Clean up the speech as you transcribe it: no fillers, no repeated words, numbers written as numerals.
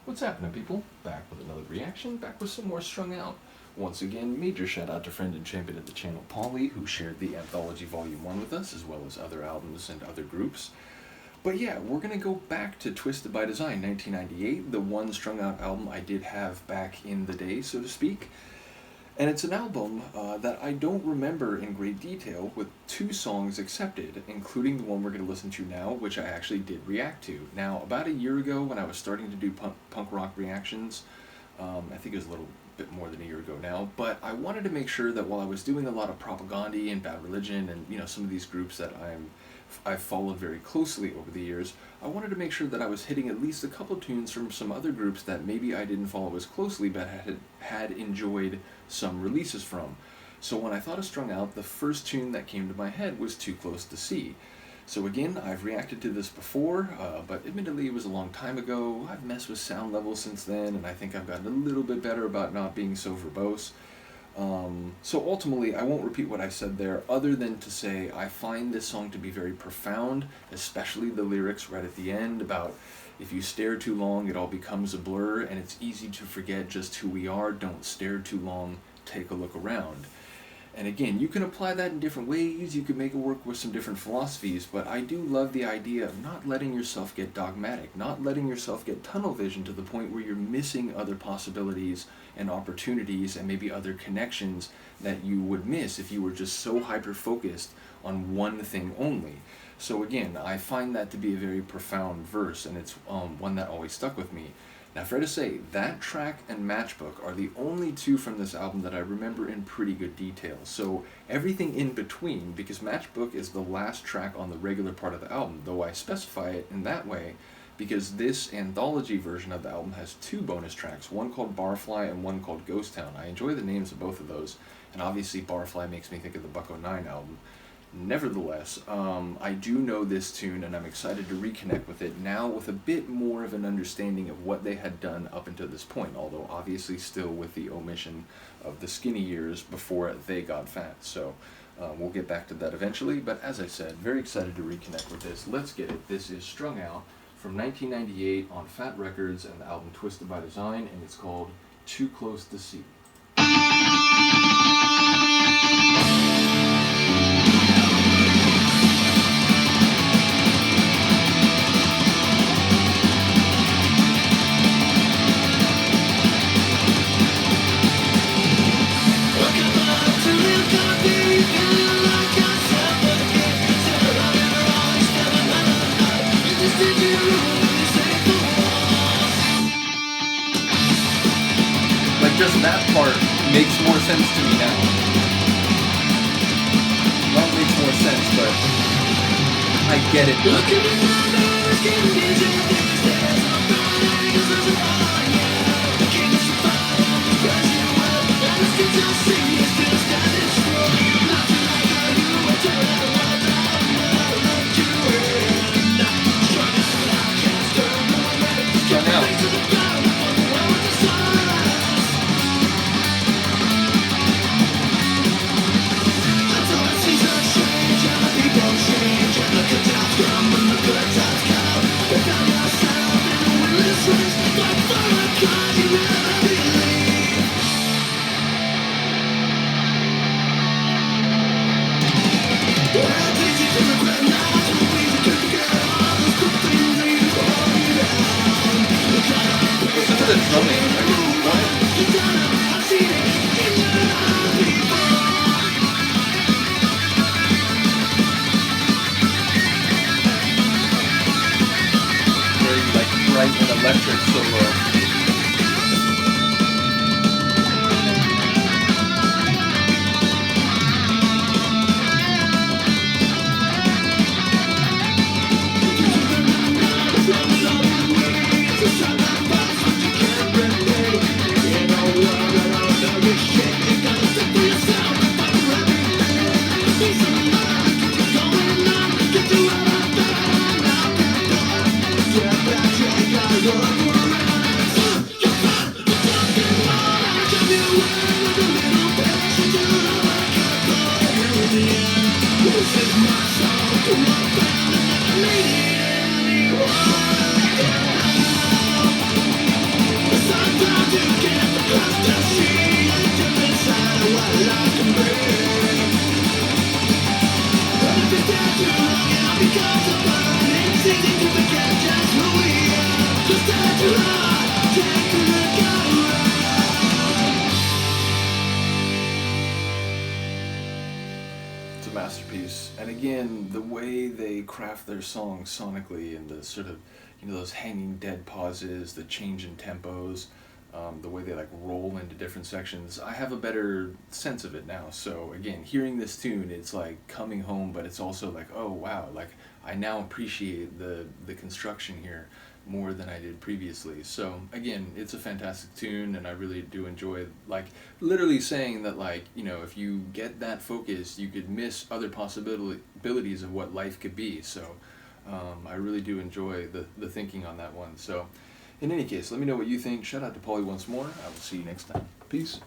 What's happening, people? Back with another reaction, back with some more Strung Out. Once again, major shout out to friend and champion of the channel, Paulie, who shared the Anthology Volume 1 with us, as well as other albums and other groups. But yeah, we're going to go back to Twisted by Design, 1998, the one Strung Out album I did have back in the day, so to speak. And it's an album that I don't remember in great detail, with 2 songs accepted, including the one we're going to listen to now, which I actually did react to. Now, about a year ago, when I was starting to do punk rock reactions, I think it was a little bit more than a year ago now, but I wanted to make sure that while I was doing a lot of Propaganda and Bad Religion and some of these groups that I've followed very closely over the years, I wanted to make sure that I was hitting at least a couple tunes from some other groups that maybe I didn't follow as closely but had enjoyed some releases from. So when I thought of Strung Out, the first tune that came to my head was Too Close to See. So again, I've reacted to this before, but admittedly it was a long time ago. I've messed with sound levels since then, and I think I've gotten a little bit better about not being so verbose. So ultimately, I won't repeat what I said there, other than to say I find this song to be very profound, especially the lyrics right at the end about if you stare too long, it all becomes a blur, and it's easy to forget just who we are. Don't stare too long, take a look around. And again, you can apply that in different ways, you can make it work with some different philosophies, but I do love the idea of not letting yourself get dogmatic, not letting yourself get tunnel vision to the point where you're missing other possibilities and opportunities and maybe other connections that you would miss if you were just so hyper-focused on one thing only. So again, I find that to be a very profound verse, and it's one that always stuck with me. Now, fair to say, that track and Matchbook are the only 2 from this album that I remember in pretty good detail. So everything in between, because Matchbook is the last track on the regular part of the album, though I specify it in that way because this anthology version of the album has 2 bonus tracks, one called Barfly and one called Ghost Town. I enjoy the names of both of those, and obviously Barfly makes me think of the Bucko 9 album. Nevertheless, I do know this tune, and I'm excited to reconnect with it now with a bit more of an understanding of what they had done up until this point, although obviously still with the omission of the skinny years before they got fat. So we'll get back to that eventually, but as I said, very excited to reconnect with this. Let's get it. This is Strung Out from 1998 on Fat Records and the album Twisted by Design, and it's called Too Close to See. Just that part makes more sense to me now. Well, it makes more sense, but I get it. Strung Out. Listen to the drumming. Very bright and electric solo. It's a masterpiece. And again, the way they craft their songs sonically and the sort of, those hanging dead pauses, the change in tempos, the way they like roll into different sections, I have a better sense of it now. So again, hearing this tune, it's like coming home, but it's also like, oh wow, like I now appreciate the construction here more than I did previously. So again, it's a fantastic tune, and I really do enjoy, like, literally saying that, like, if you get that focused, you could miss other possibilities of what life could be. So I really do enjoy the thinking on that one. So in any case, let me know what you think. Shout out to Paulie once more. I will see you next time. Peace.